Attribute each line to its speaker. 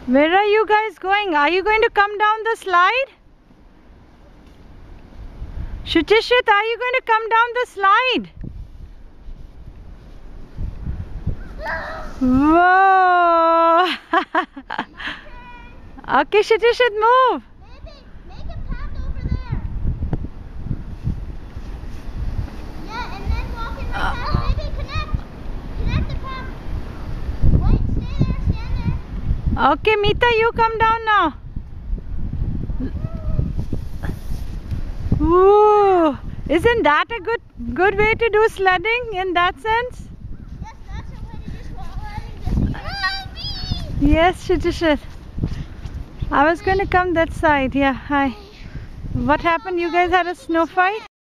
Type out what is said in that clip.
Speaker 1: Where are you guys going? Are you going to come down the slide? Shutishit, are you going to come down the slide? Whoa! Okay, Shutishit, move.
Speaker 2: Maybe make a path over there. Yeah, and then walk in the path. Maybe connect the path. Wait, stand there.
Speaker 1: Okay, Meeta, you come down now. Ooh, isn't that a good way to do sledding in that sense?
Speaker 2: Yes, that's a way to do sledding.
Speaker 1: Yes, Shutishit. I was going to come that side. Yeah, hi. What happened? You guys had a snow fight?